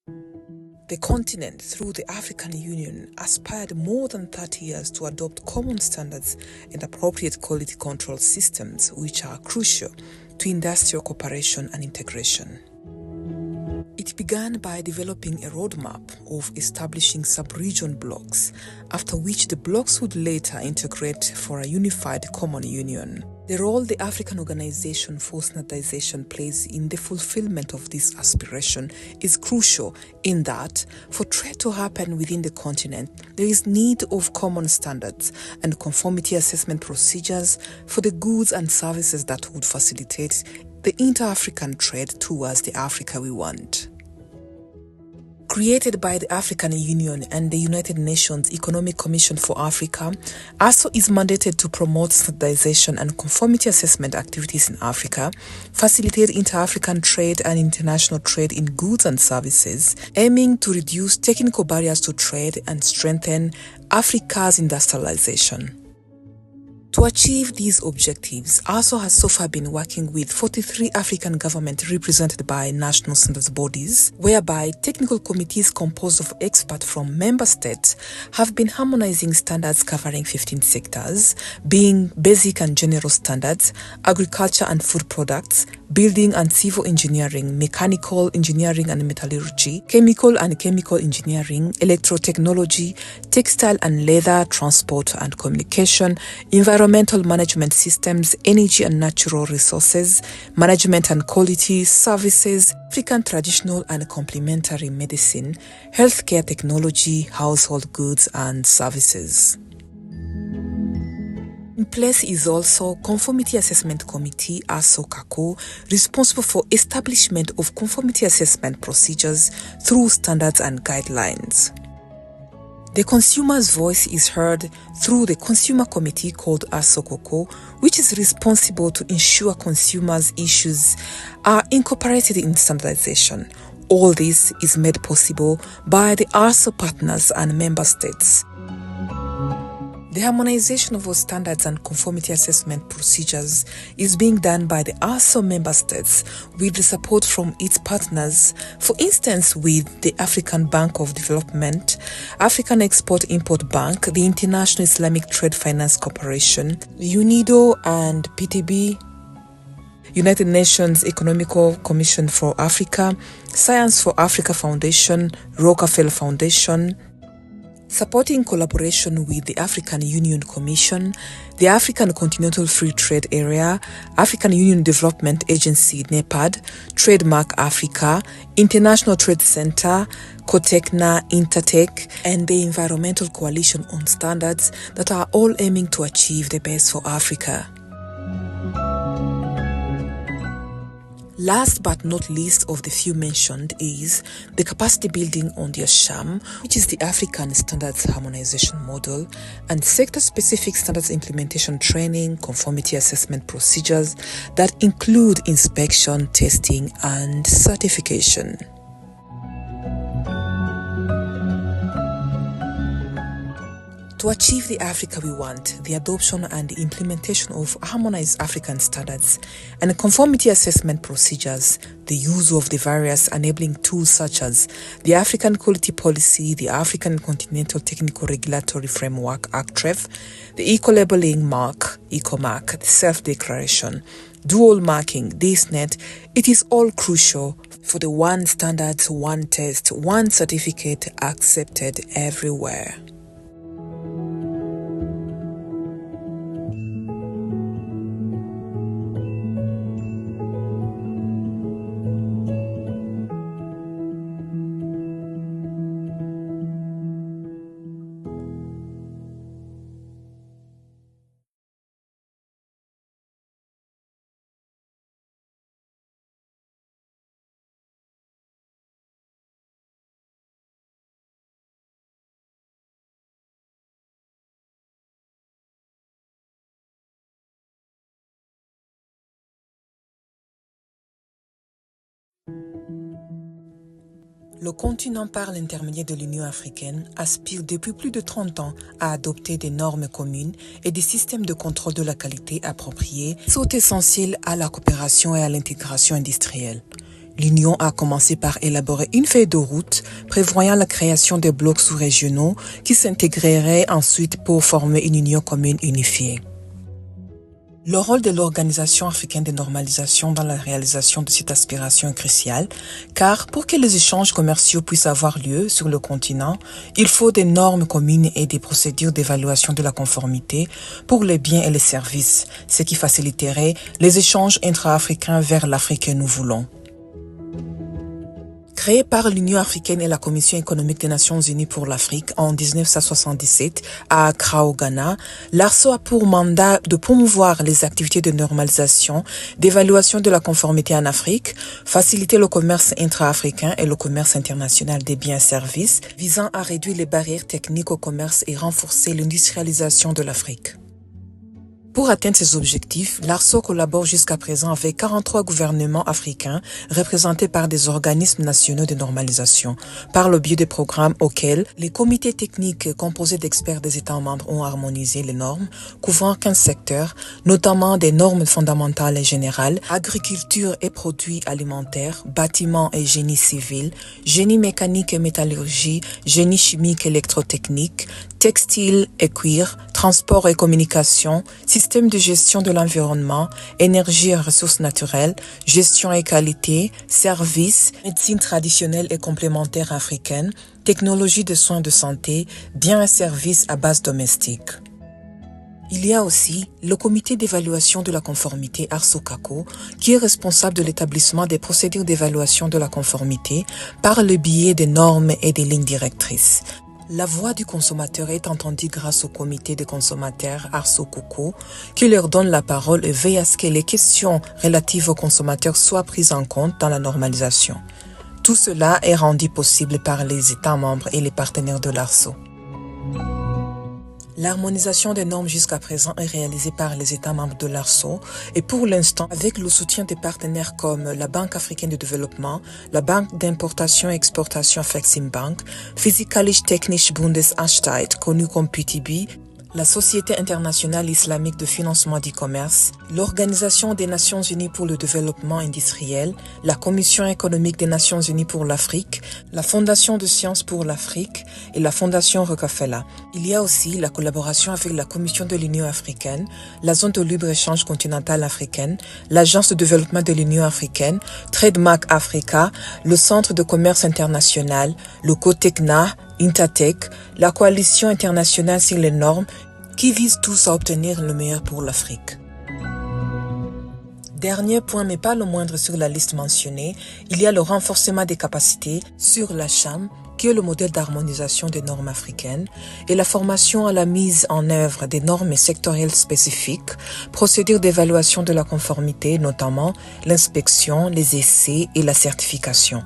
The continent, through the African Union, aspired more than 30 years to adopt common standards and appropriate quality control systems, which are crucial to industrial cooperation and integration. It began by developing a roadmap of establishing sub-region blocks, after which the blocks would later integrate for a unified common union. The role the African Organization for Standardization plays in the fulfillment of this aspiration is crucial in that, for trade to happen within the continent, there is need of common standards and conformity assessment procedures for the goods and services that would facilitate the inter-African trade towards the Africa we want. Created by the African Union and the United Nations Economic Commission for Africa, ARSO is mandated to promote standardization and conformity assessment activities in Africa, facilitate inter-African trade and international trade in goods and services, aiming to reduce technical barriers to trade and strengthen Africa's industrialization. To achieve these objectives, ARSO has so far been working with 43 African governments represented by national standards bodies, whereby technical committees composed of experts from member states have been harmonizing standards covering 15 sectors, being basic and general standards, agriculture and food products, building and civil engineering, mechanical engineering and metallurgy, chemical and chemical engineering, electrotechnology, textile and leather, transport and communication, environmental management systems, energy and natural resources, management and quality services, African traditional and complementary medicine, healthcare technology, household goods and services. In place is also Conformity Assessment Committee, ARSO CACO, responsible for establishment of conformity assessment procedures through standards and guidelines. The consumer's voice is heard through the Consumer Committee called ARSO COCO, which is responsible to ensure consumers' issues are incorporated in standardization. All this is made possible by the ARSO partners and member states. The harmonization of our standards and conformity assessment procedures is being done by the ARSO member states with the support from its partners, for instance with the African Bank of Development, African Export-Import Bank, the International Islamic Trade Finance Corporation, UNIDO and PTB, United Nations Economic Commission for Africa, Science for Africa Foundation, Rockefeller Foundation, supporting collaboration with the African Union Commission, the African Continental Free Trade Area, African Union Development Agency NEPAD, Trademark Africa, International Trade Center, COTECNA, Intertech, and the Environmental Coalition on Standards that are all aiming to achieve the best for Africa. Last but not least of the few mentioned is the capacity building on the ASHAM, which is the African Standards Harmonization Model, and sector-specific standards implementation training, conformity assessment procedures that include inspection, testing, and certification. To achieve the Africa we want, the adoption and the implementation of harmonized African standards and conformity assessment procedures, the use of the various enabling tools such as the African Quality Policy, the African Continental Technical Regulatory Framework, ACTREF, the Eco-Labeling Mark, EcoMark, the Self-Declaration, dual marking, DSNet, it is all crucial for the one standards, one test, one certificate accepted everywhere. Le continent par l'intermédiaire de l'Union africaine aspire depuis plus de 30 ans à adopter des normes communes et des systèmes de contrôle de la qualité appropriés sont essentiels à la coopération et à l'intégration industrielle. l'Union a commencé par élaborer une feuille de route prévoyant la création des blocs sous-régionaux qui s'intégreraient ensuite pour former une union commune unifiée. Le rôle de l'Organisation africaine de normalisation dans la réalisation de cette aspiration est crucial, car pour que les échanges commerciaux puissent avoir lieu sur le continent, il faut des normes communes et des procédures d'évaluation de la conformité pour les biens et les services, ce qui faciliterait les échanges intra-africains vers l'Afrique que nous voulons. Créée par l'Union africaine et la Commission économique des Nations unies pour l'Afrique en 1977 à Accra au Ghana, l'ARSO a pour mandat de promouvoir les activités de normalisation, d'évaluation de la conformité en Afrique, faciliter le commerce intra-africain et le commerce international des biens et services, visant à réduire les barrières techniques au commerce et renforcer l'industrialisation de l'Afrique. Pour atteindre ces objectifs, l'ARSO collabore jusqu'à présent avec 43 gouvernements africains représentés par des organismes nationaux de normalisation, par le biais des programmes auxquels les comités techniques composés d'experts des États membres ont harmonisé les normes couvrant 15 secteurs, notamment des normes fondamentales et générales, agriculture et produits alimentaires, bâtiments et génie civil, génie mécanique et métallurgie, génie chimique et électrotechnique, textile et cuir, transport et communication, système de gestion de l'environnement, énergie et ressources naturelles, gestion et qualité, services, médecine traditionnelle et complémentaire africaine, technologie de soins de santé, biens et services à base domestique. Il y a aussi le comité d'évaluation de la conformité ARSO-CACO qui est responsable de l'établissement des procédures d'évaluation de la conformité par le biais des normes et des lignes directrices. La voix du consommateur est entendue grâce au comité des consommateurs ARSO-COCO qui leur donne la parole et veille à ce que les questions relatives aux consommateurs soient prises en compte dans la normalisation. Tout cela est rendu possible par les États membres et les partenaires de l'ARSO. L'harmonisation des normes jusqu'à présent est réalisée par les États membres de l'ARSO et pour l'instant avec le soutien des partenaires comme la Banque africaine de développement, la Banque d'importation et exportation Afreximbank, Physikalisch Technische Bundesanstalt, connue comme PTB, la Société internationale islamique de financement du commerce, l'Organisation des Nations unies pour le développement industriel, la Commission économique des Nations unies pour l'Afrique, la Fondation de sciences pour l'Afrique et la Fondation Rockefeller. Il y a aussi la collaboration avec la Commission de l'Union africaine, la Zone de libre-échange continentale africaine, l'Agence de développement de l'Union africaine, Trademark Africa, le Centre de commerce international, le COTECNA, Intertech, la Coalition internationale sur les normes, qui visent tous à obtenir le meilleur pour l'Afrique. Dernier point, mais pas le moindre sur la liste mentionnée, il y a le renforcement des capacités sur la CHAM, qui est le modèle d'harmonisation des normes africaines, et la formation à la mise en œuvre des normes sectorielles spécifiques, procédures d'évaluation de la conformité, notamment l'inspection, les essais et la certification.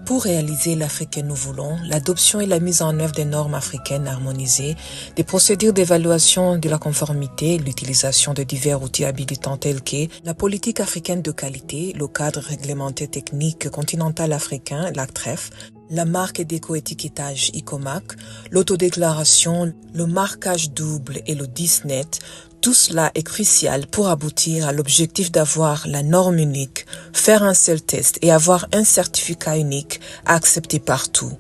Pour réaliser l'Afrique que nous voulons, l'adoption et la mise en œuvre des normes africaines harmonisées, des procédures d'évaluation de la conformité, l'utilisation de divers outils habilitants tels que la politique africaine de qualité, le cadre réglementaire technique continental africain, l'ACTREF, la marque d'éco-étiquetage ICOMAC, l'autodéclaration, le marquage double et le DISNET, tout cela est crucial pour aboutir à l'objectif d'avoir la norme unique, faire un seul test et avoir un certificat unique accepté partout.